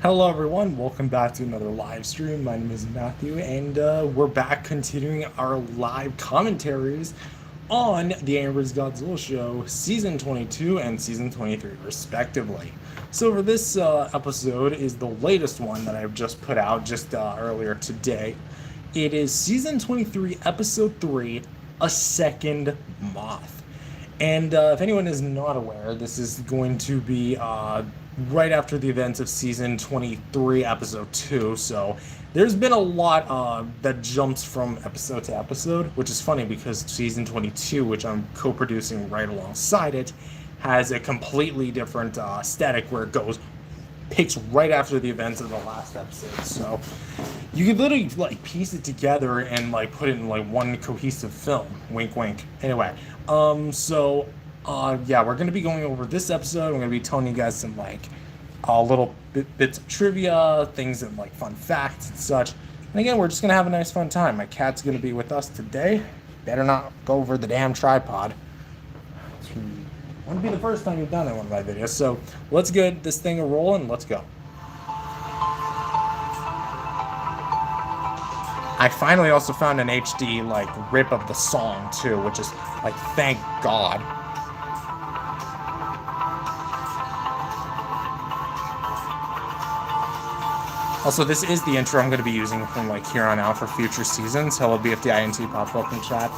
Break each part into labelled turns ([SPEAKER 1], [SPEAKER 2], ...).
[SPEAKER 1] Hello everyone, welcome back to another live stream. My name is Matthew and we're back continuing our live commentaries on the Angry Godzilla show season 22 and season 23 respectively. So for this episode is the latest one that I've just put out just earlier today. It is season 23 episode 3, A Second Moth. And if anyone is not aware, this is going to be right after the events of season 23, episode 2. So there's been a lot that jumps from episode to episode, which is funny because season 22, which I'm co producing right alongside it, has a completely different aesthetic where it picks right after the events of the last episode. So you could literally like piece it together and like put it in like one cohesive film. Wink, wink. Anyway, yeah, we're gonna be going over this episode. We're gonna be telling you guys some like little bits of trivia, things and like fun facts and such. And again, we're just gonna have a nice fun time. My cat's gonna be with us today. Better not go over the damn tripod. It's wouldn't be the first time you've done it in one of my videos. So let's get this thing rolling. Let's go. I finally also found an HD like rip of the song too, which is like thank God. Also, this is the intro I'm going to be using from like here on out for future seasons. Hello BFDINT popped up in chat.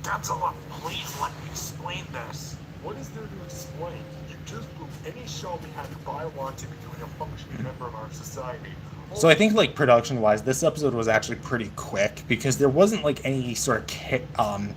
[SPEAKER 2] Godzilla, please let me explain this.
[SPEAKER 3] What is there to explain? You just proved any show we had Biollante becoming a functioning member of our society.
[SPEAKER 1] So I think like production wise, this episode was actually pretty quick because there wasn't like any sort of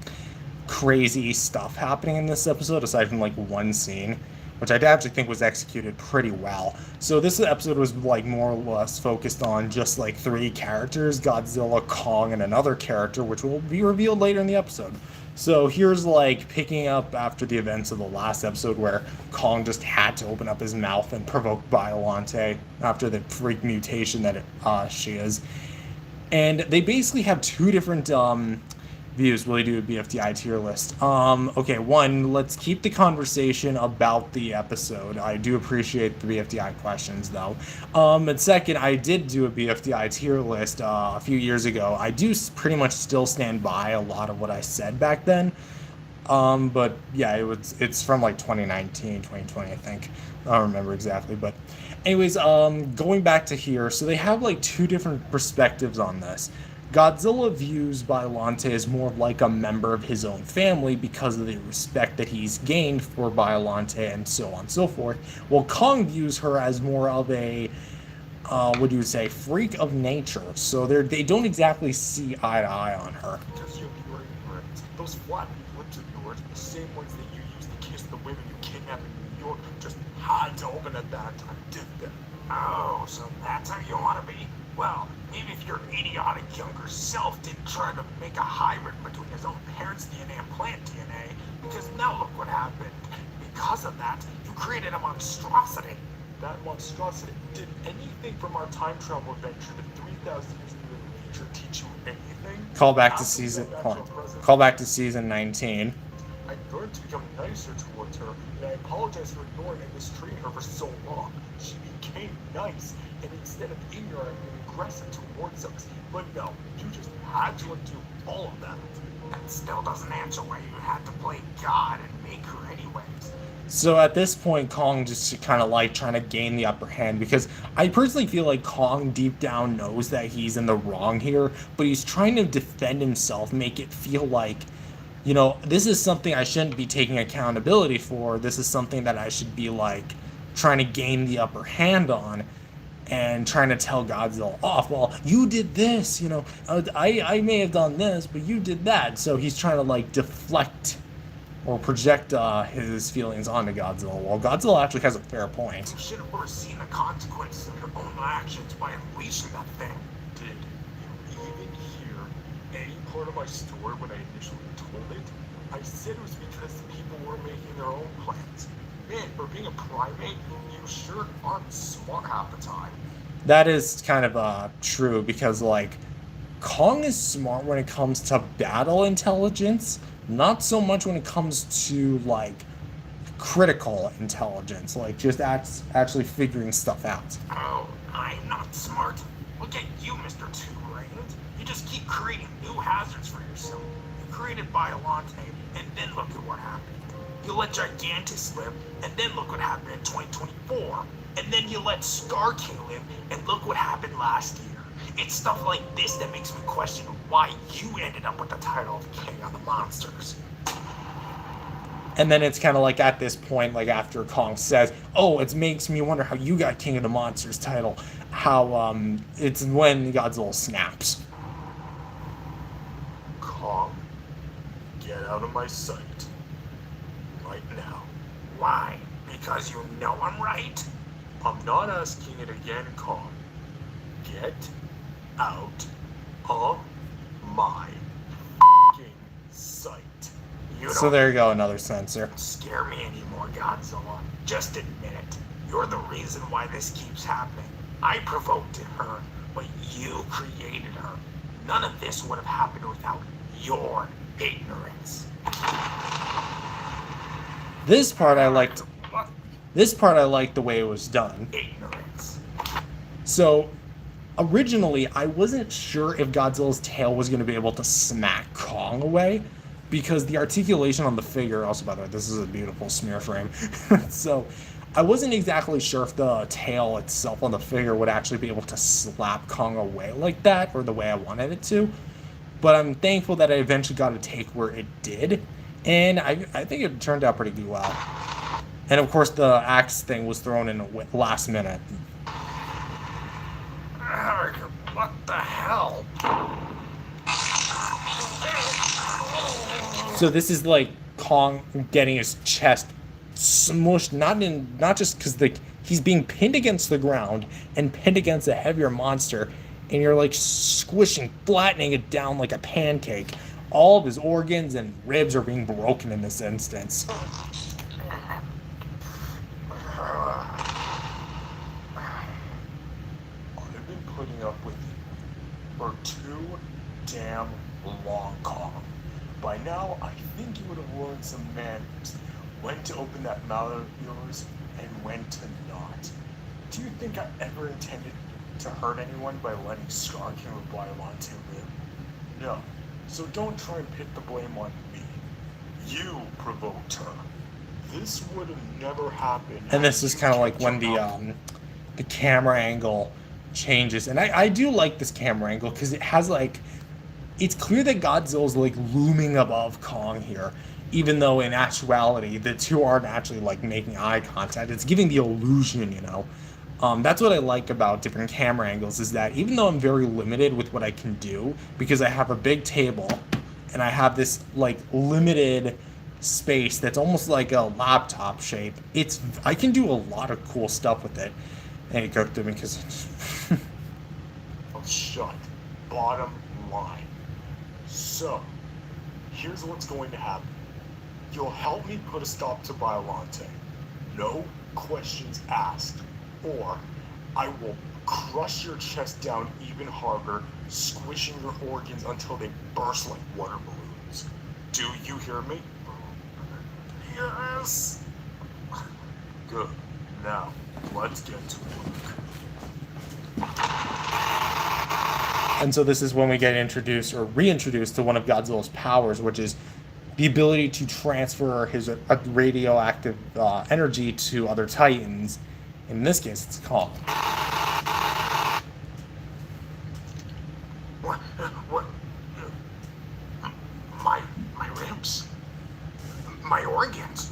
[SPEAKER 1] crazy stuff happening in this episode aside from like one scene, which I actually think was executed pretty well. So this episode was like more or less focused on just like three characters, Godzilla, Kong, and another character, which will be revealed later in the episode. So here's like picking up after the events of the last episode where Kong just had to open up his mouth and provoke Biollante after the freak mutation that she is. And they basically have two different views. Will they do a BFDI tier list? Okay, one, let's keep the conversation about the episode. I do appreciate the BFDI questions, though. And second, I did do a BFDI tier list a few years ago. I do pretty much still stand by a lot of what I said back then. But yeah, it's from like 2019, 2020, I think. I don't remember exactly, but anyways, going back to here, so they have like two different perspectives on this. Godzilla views Biollante as more like a member of his own family because of the respect that he's gained for Biollante and so on and so forth, while Kong views her as more of a, what do you say, freak of nature. So they don't exactly see eye to eye on her.
[SPEAKER 3] Because you're ignorant. Those flat lips of yours, the same ones that you used to kiss the women you kidnapped in New York, just had to open at that time, didn't they?
[SPEAKER 2] Oh, so that's how you want to be? Well, maybe if your idiotic younger self didn't try to make a hybrid between his own parents' DNA and plant DNA, because now look what happened. Because of that, you created a monstrosity.
[SPEAKER 3] That monstrosity did anything from our time travel adventure to 3,000 years into the future teach you anything?
[SPEAKER 1] Call back to season 19.
[SPEAKER 3] I learned to become nicer towards her, and I apologize for ignoring and mistreating her for so long. She became nice, and instead of ignorant and aggressive towards us. But no, you just had to undo all of that.
[SPEAKER 2] That still doesn't answer why you had to play God and make her anyways.
[SPEAKER 1] So at this point, Kong just kind of like trying to gain the upper hand because I personally feel like Kong deep down knows that he's in the wrong here, but he's trying to defend himself, make it feel like, you know, this is something I shouldn't be taking accountability for. This is something that I should be like trying to gain the upper hand on and trying to tell Godzilla off. Well, you did this, you know, I may have done this, but you did that. So he's trying to like deflect or project his feelings onto Godzilla. Well, Godzilla actually has a fair point.
[SPEAKER 2] You should have foreseen the consequences of your own actions by unleashing that thing.
[SPEAKER 3] Did you even hear any part of my story when I initially told it? I said it was because people were making their own plans. Man, for being a primate, you sure aren't smart half the time.
[SPEAKER 1] That is kind of true because like Kong is smart when it comes to battle intelligence, not so much when it comes to like critical intelligence, like just actually figuring stuff out.
[SPEAKER 2] Oh, I'm not smart. Look at you, Mr. Two-Brained. You just keep creating new hazards for yourself. You created Biollante, and then look at what happened. You let Gigantus slip, and then look what happened in 2024. And then you let Scar kill him, and look what happened last year. It's stuff like this that makes me question why you ended up with the title of King of the Monsters.
[SPEAKER 1] And then it's kind of like at this point, like after Kong says, oh, it makes me wonder how you got King of the Monsters title, how it's when Godzilla snaps.
[SPEAKER 3] Kong, get out of my sight. Right now.
[SPEAKER 2] Why? Because you know I'm right?
[SPEAKER 3] I'm not asking it again, Kong. Get out of my f***ing sight.
[SPEAKER 2] You
[SPEAKER 1] So
[SPEAKER 2] don't
[SPEAKER 1] there you go, another censor.
[SPEAKER 2] scare me anymore, Godzilla. Just admit it. You're the reason why this keeps happening. I provoked her, but you created her. None of this would have happened without your ignorance.
[SPEAKER 1] This part I liked. This part I liked the way it was done.
[SPEAKER 2] Ignorance.
[SPEAKER 1] So originally, I wasn't sure if Godzilla's tail was going to be able to smack Kong away, because the articulation on the figure, also by the way, this is a beautiful smear frame. So I wasn't exactly sure if the tail itself on the figure would actually be able to slap Kong away like that, or the way I wanted it to. But I'm thankful that I eventually got a take where it did, and I think it turned out pretty well. And of course, the axe thing was thrown in last minute.
[SPEAKER 2] What the hell?
[SPEAKER 1] So this is like Kong getting his chest smushed, not just because he's being pinned against the ground and pinned against a heavier monster, and you're like squishing, flattening it down like a pancake. All of his organs and ribs are being broken in this instance.
[SPEAKER 3] I've been putting up with you for too damn long, Kong. By now, I think you would have learned some manners. When to open that mouth of yours and when to not. Do you think I ever intended to hurt anyone by letting Scar King of Biollante live? No. So don't try and pit the blame on me. You provoked her. This would have never happened.
[SPEAKER 1] And this is kind of like when the camera angle changes, and I do like this camera angle because it has like, it's clear that Godzilla's like looming above Kong here, even though in actuality the two aren't actually like making eye contact. It's giving the illusion, you know. That's what I like about different camera angles, is that even though I'm very limited with what I can do, because I have a big table and I have this like limited space that's almost like a laptop shape, I can do a lot of cool stuff with it. And it cooked me because
[SPEAKER 3] shut. Bottom line. So, here's what's going to happen. You'll help me put a stop to Biollante. No questions asked. Or I will crush your chest down even harder, squishing your organs until they burst like water balloons. Do you hear me?
[SPEAKER 2] Yes.
[SPEAKER 3] Good. Now, let's get to work.
[SPEAKER 1] And so this is when we get introduced or reintroduced to one of Godzilla's powers, which is the ability to transfer his radioactive energy to other Titans. In this case, it's Kong.
[SPEAKER 2] What? My ribs? My organs?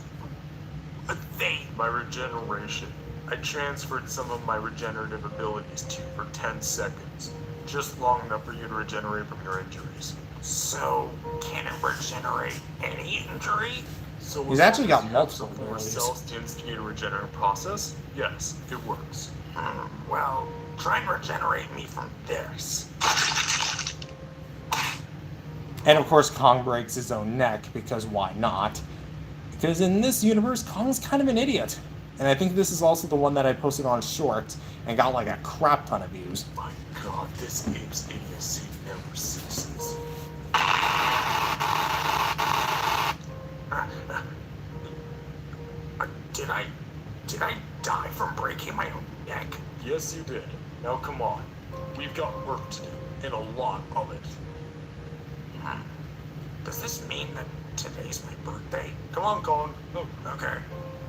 [SPEAKER 3] My regeneration. I transferred some of my regenerative abilities to you for 10 seconds. Just long enough for you to regenerate from your injuries.
[SPEAKER 2] So, can it regenerate any injury?
[SPEAKER 3] So
[SPEAKER 1] He's actually got multiple
[SPEAKER 3] more
[SPEAKER 1] abilities.
[SPEAKER 3] cells to instigate a regenerative process? Yes, it works.
[SPEAKER 2] Well, try and regenerate me from this.
[SPEAKER 1] And of course, Kong breaks his own neck, because why not? Because in this universe, Kong's kind of an idiot. And I think this is also the one that I posted on Shorts and got like a crap ton of views.
[SPEAKER 3] My god, this ape's idiocy never ceases.
[SPEAKER 2] Did I die from breaking my own neck?
[SPEAKER 3] Yes, you did. Now come on. We've got work to do, and a lot of it.
[SPEAKER 2] Does this mean that today's my birthday?
[SPEAKER 3] Come on, Kong. Look.
[SPEAKER 2] Okay.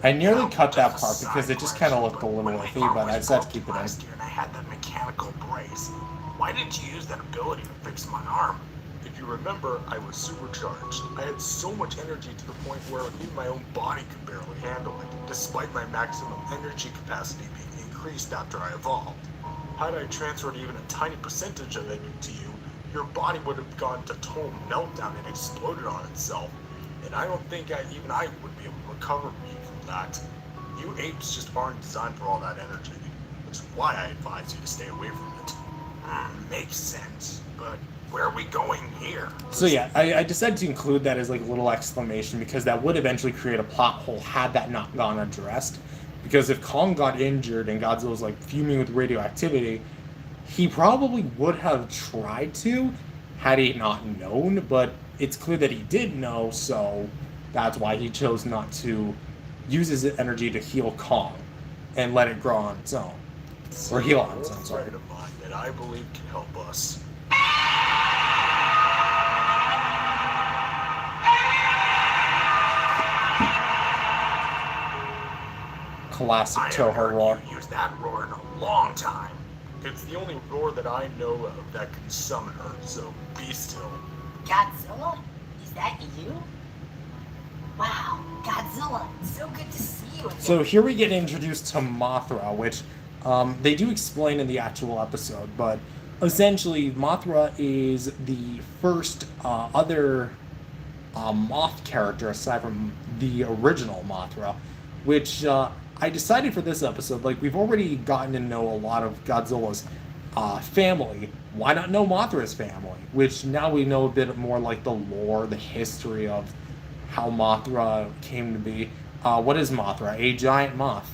[SPEAKER 1] I nearly
[SPEAKER 2] Now,
[SPEAKER 1] cut that
[SPEAKER 2] just a
[SPEAKER 1] part because it just
[SPEAKER 2] side
[SPEAKER 1] kind of
[SPEAKER 2] question,
[SPEAKER 1] looked a little
[SPEAKER 2] when my
[SPEAKER 1] iffy,
[SPEAKER 2] arm
[SPEAKER 1] but
[SPEAKER 2] was
[SPEAKER 1] I decided to
[SPEAKER 2] broken
[SPEAKER 1] keep it in.
[SPEAKER 2] last year and I had that mechanical brace. Why didn't you use that ability to fix my arm?
[SPEAKER 3] If you remember, I was supercharged. I had so much energy to the point where even my own body could barely handle it, despite my maximum energy capacity being increased after I evolved. Had I transferred even a tiny percentage of it to you, your body would have gone to total meltdown and exploded on itself. And I don't think even I would be able to recover me from that. You apes just aren't designed for all that energy, which is why I advise you to stay away from it.
[SPEAKER 2] Makes sense. But where are we going here?
[SPEAKER 1] So yeah, I decided to include that as like a little exclamation because that would eventually create a plot hole had that not gone addressed. Because if Kong got injured and Godzilla was like fuming with radioactivity, he probably would have tried to had he not known, but it's clear that he did know, so that's why he chose not to use his energy to heal Kong and let it grow on its own. Or heal on its own, sorry.
[SPEAKER 3] Friend of mine that I believe can help us.
[SPEAKER 1] Classic
[SPEAKER 2] I haven't
[SPEAKER 1] Toho
[SPEAKER 2] heard
[SPEAKER 1] roar.
[SPEAKER 2] you use that roar in a long time.
[SPEAKER 3] It's the only roar that I know of that can summon her, so be still.
[SPEAKER 4] Godzilla? Is that you? Wow, Godzilla, so good to see you again.
[SPEAKER 1] So here we get introduced to Mothra, which they do explain in the actual episode, but essentially Mothra is the first other moth character aside from the original Mothra, which I decided for this episode, like we've already gotten to know a lot of Godzilla's family. Why not know Mothra's family? Which now we know a bit more like the lore, the history of how Mothra came to be. What is Mothra? A giant moth.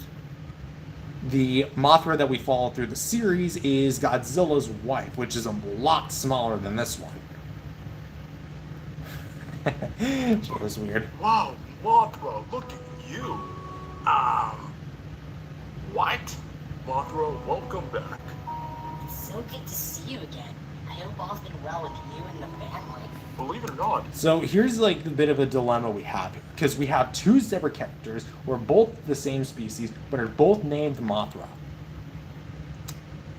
[SPEAKER 1] The Mothra that we follow through the series is Godzilla's wife, which is a lot smaller than this one. It was weird.
[SPEAKER 3] Wow, Mothra, look at you.
[SPEAKER 2] What?
[SPEAKER 3] Mothra, welcome back.
[SPEAKER 4] It's so good to see you again. I hope all's been well with you and the family.
[SPEAKER 3] Believe it or not,
[SPEAKER 1] So here's like the bit of a dilemma we have here, because we have two separate characters who are both the same species, but are both named Mothra.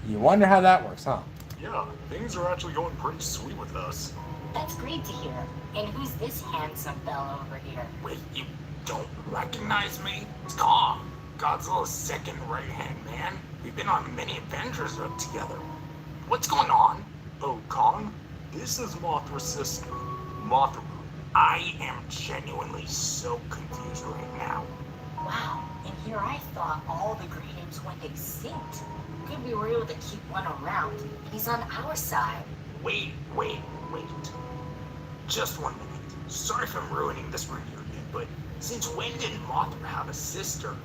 [SPEAKER 1] You wonder how that works, huh?
[SPEAKER 3] yeah, things are actually going pretty sweet with us.
[SPEAKER 4] That's great to hear. And who's this handsome fella over here?
[SPEAKER 2] Wait, you don't recognize me? It's Kong, Godzilla's second right-hand man. We've been on many adventures together. What's going on?
[SPEAKER 3] Oh, Kong, this is Mothra's sister, Mothra.
[SPEAKER 2] I am genuinely so confused right now.
[SPEAKER 4] Wow, and here I thought all the great apes went extinct. Good we were able to keep one around, and he's on our side.
[SPEAKER 2] Wait. Just 1 minute. Sorry if I'm ruining this reunion, but since when did Mothra have a sister?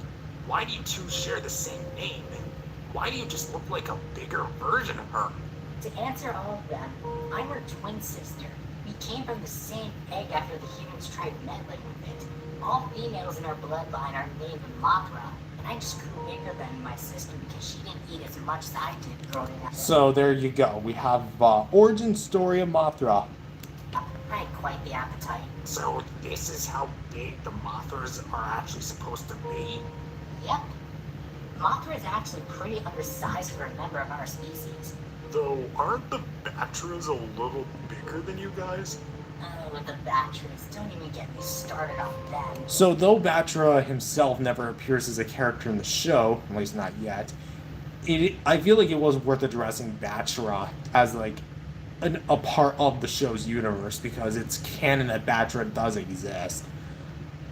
[SPEAKER 2] Why do you two share the same name, and why do you just look like a bigger version of her?
[SPEAKER 4] To answer all of them, I'm her twin sister. We came from the same egg after the humans tried meddling with it. All females in our bloodline are named Mothra, and I just grew bigger than my sister because she didn't eat as much as I did growing up.
[SPEAKER 1] So there you go. We have origin story of Mothra.
[SPEAKER 4] I had quite the appetite.
[SPEAKER 2] So this is how big the Mothras are actually supposed to be?
[SPEAKER 4] Yep. Mothra is actually pretty undersized for a member of our species.
[SPEAKER 3] Though, aren't the Batras a little bigger than you guys?
[SPEAKER 4] Oh, with the Batras, don't even get me started on them.
[SPEAKER 1] So though Batra himself never appears as a character in the show, at least not yet, I feel like it was worth addressing Batra as like a part of the show's universe because it's canon that Batra does exist.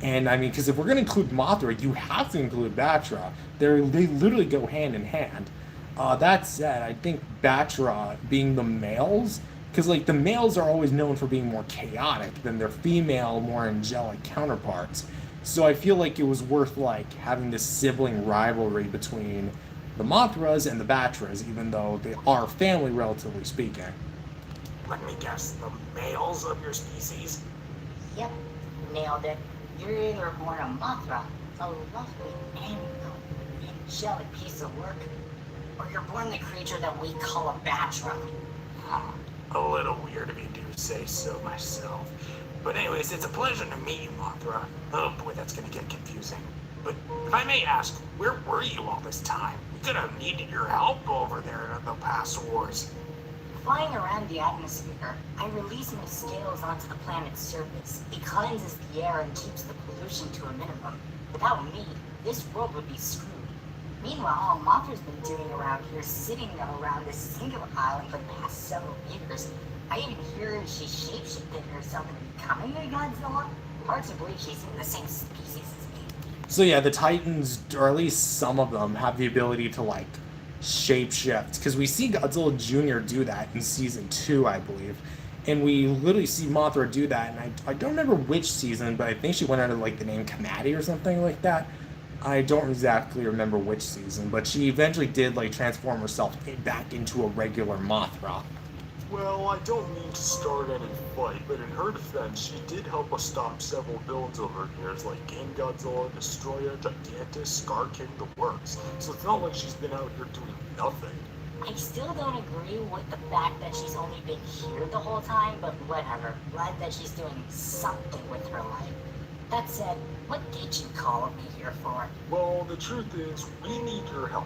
[SPEAKER 1] And I mean, because if we're going to include Mothra, you have to include Batra. They literally go hand in hand. That said, I think Batra being the males, because like the males are always known for being more chaotic than their female, more angelic counterparts. So I feel like it was worth like having this sibling rivalry between the Mothras and the Batras, even though they are family, relatively speaking.
[SPEAKER 2] Let me guess, the males of your species?
[SPEAKER 4] Yep, nailed it. You're either born a Mothra, a lovely, angelic piece of work, or you're born the creature that we call a Batra.
[SPEAKER 2] A little weird if you do say so myself. But anyways, it's a pleasure to meet you, Mothra. Oh boy, that's gonna get confusing. But if I may ask, where were you all this time? We could have needed your help over there in the past wars.
[SPEAKER 4] Flying around the atmosphere, I release my scales onto the planet's surface. It cleanses the air and keeps the pollution to a minimum. Without me, this world would be screwed. Meanwhile, all Mothra's been doing around here, sitting around this singular island for the past several years. I even hear she's shapeshifting herself into becoming a Godzilla. Hard to believe she's in the same species as me.
[SPEAKER 1] So yeah, the Titans, or at least some of them, have the ability to like shapeshift, because we see Godzilla Jr. do that in season 2, I believe, and we literally see Mothra do that, and I don't remember which season, but I think she went under like the name Kamadi or something like that. I don't exactly remember which season, but she eventually did like transform herself back into a regular Mothra.
[SPEAKER 3] Well, I don't mean to start any fight, but in her defense, she did help us stop several villains over years like King Godzilla, Destroyer, Gigantus, Scar King, the works. So it's not like she's been out here doing nothing.
[SPEAKER 4] I still don't agree with the fact that she's only been here the whole time, but whatever. Glad that she's doing something with her life. That said, what did you call me here for?
[SPEAKER 3] Well, the truth is, we need your help.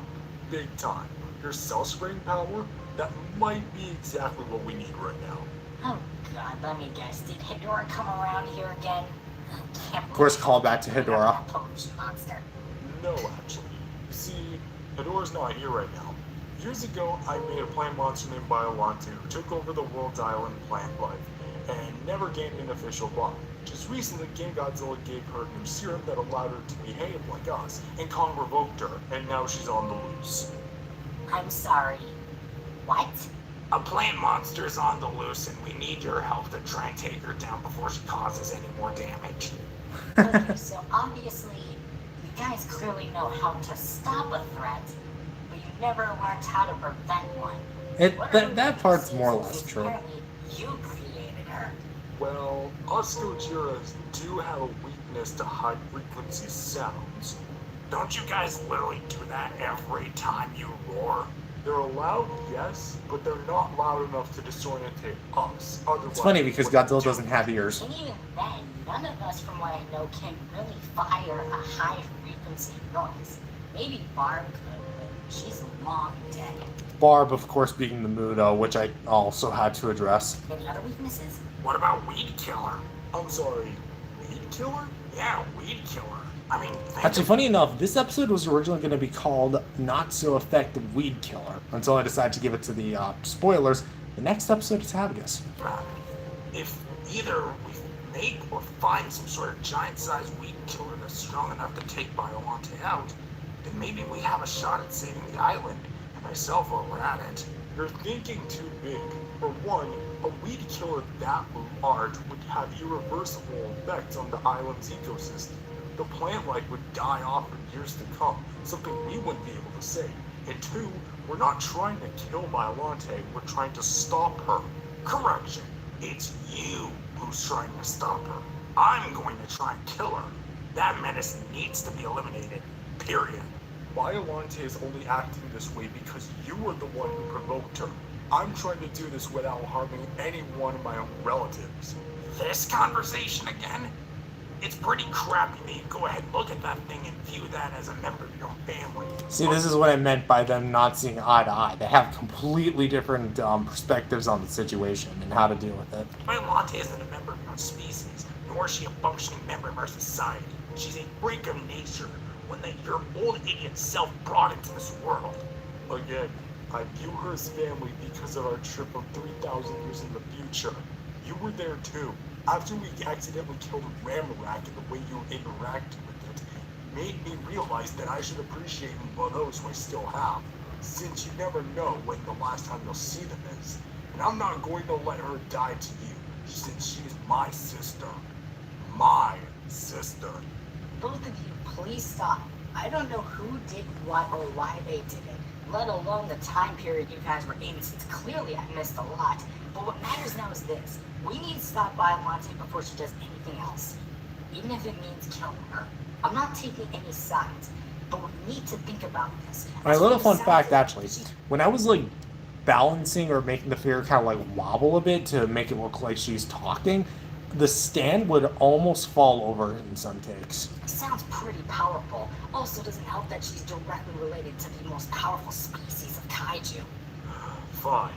[SPEAKER 3] Big time. Your cell-spraying power? That might be exactly what we need right now.
[SPEAKER 4] Oh god, let me guess. Did Hedorah come around here again?
[SPEAKER 1] Of course, call back to Hedorah.
[SPEAKER 4] Pollution monster.
[SPEAKER 3] No, actually. You see, Hedorah's not here right now. Years ago, I made a plant monster named Biollante who took over the world's island plant life and never gained an official body. Just recently, King Godzilla gave her a new serum that allowed her to behave like us, and Kong revoked her, and now she's on the loose.
[SPEAKER 4] I'm sorry. What?
[SPEAKER 2] A plant monster's on the loose, and we need your help to try and take her down before she causes any more damage.
[SPEAKER 4] Okay, so obviously, you guys clearly know how to stop a threat, but you never learned how to prevent one.
[SPEAKER 1] That part's more or less true.
[SPEAKER 4] Apparently, you created her.
[SPEAKER 3] Well, us Gojiras do have a weakness to high-frequency sounds.
[SPEAKER 2] Don't you guys literally do that every time you roar?
[SPEAKER 3] They're loud, yes, but they're not loud enough to disorientate us. Otherwise,
[SPEAKER 1] It's funny because Godzilla doesn't have ears.
[SPEAKER 4] And even then, none of us, from what I know, can really fire a high-frequency noise. Maybe Barb could, but she's long dead.
[SPEAKER 1] Barb, of course, being the Mudo, which I also had to address.
[SPEAKER 4] Any other weaknesses?
[SPEAKER 2] What about Weed Killer?
[SPEAKER 3] I'm sorry, Weed Killer?
[SPEAKER 2] Yeah, Weed Killer. I mean,
[SPEAKER 1] Actually, funny enough, this episode was originally going to be called Not So Effective Weed Killer, until I decided to give it to the spoilers. The next episode is TABAGS.
[SPEAKER 2] If either we make or find some sort of giant-sized weed killer that's strong enough to take Biollante out, then maybe we have a shot at saving the island, and myself while we're at it.
[SPEAKER 3] You're thinking too big. For one, a weed killer that large would have irreversible effects on the island's ecosystem. The plant life would die off in years to come, something we wouldn't be able to save. And two, we're not trying to kill Biollante, we're trying to stop her.
[SPEAKER 2] Correction. It's you who's trying to stop her. I'm going to try and kill her. That menace needs to be eliminated. Period.
[SPEAKER 3] Biollante is only acting this way because you were the one who provoked her. I'm trying to do this without harming any one of my own relatives.
[SPEAKER 2] This conversation again? It's pretty crappy that you go ahead and look at that thing and view that as a member of your own family.
[SPEAKER 1] See, this is what I meant by them not seeing eye to eye. They have completely different perspectives on the situation and how to deal with it.
[SPEAKER 2] Biollante isn't a member of your own species, nor is she a functioning member of our society. She's a freak of nature, one that your old idiot self brought into this world.
[SPEAKER 3] Again, I view her as family because of our trip of 3,000 years in the future. You were there too. After we accidentally killed Ramarak and the way you interacted with it, made me realize that I should appreciate those who I still have, since you never know when the last time you'll see them is. And I'm not going to let her die to you, since she is my sister. My sister.
[SPEAKER 4] Both of you, please stop. I don't know who did what or why they did it, let alone the time period you guys were in, since clearly I missed a lot. But what matters now is this. We need to stop Biollante before she does anything else. Even if it means killing her. I'm not taking any sides, but we need to think about this.
[SPEAKER 1] A little fun fact, actually. When I was, like, balancing or making the figure kind of, like, wobble a bit to make it look like she's talking, the stand would almost fall over in some takes.
[SPEAKER 4] Sounds pretty powerful. Also doesn't help that she's directly related to the most powerful species of kaiju.
[SPEAKER 3] Fine,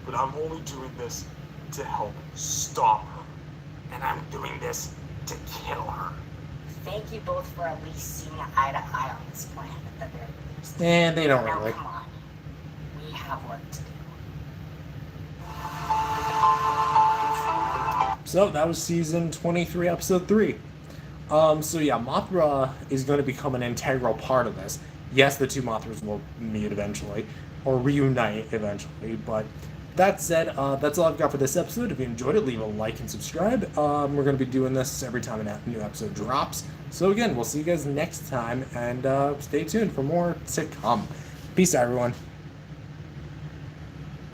[SPEAKER 3] but I'm only doing this to help stop her.
[SPEAKER 2] And I'm doing this to kill her.
[SPEAKER 4] Thank you both for at least seeing eye to eye on this plan at the very least.
[SPEAKER 1] And they don't
[SPEAKER 4] Now
[SPEAKER 1] really.
[SPEAKER 4] come on. We have work to do.
[SPEAKER 1] So that was season 23, episode 3. So yeah, Mothra is going to become an integral part of this. Yes, the two Mothras will meet eventually, or reunite eventually, but that said, that's all I've got for this episode. If you enjoyed it, leave a like and subscribe. We're going to be doing this every time a new episode drops. So again, we'll see you guys next time, and stay tuned for more to come. Peace out, everyone.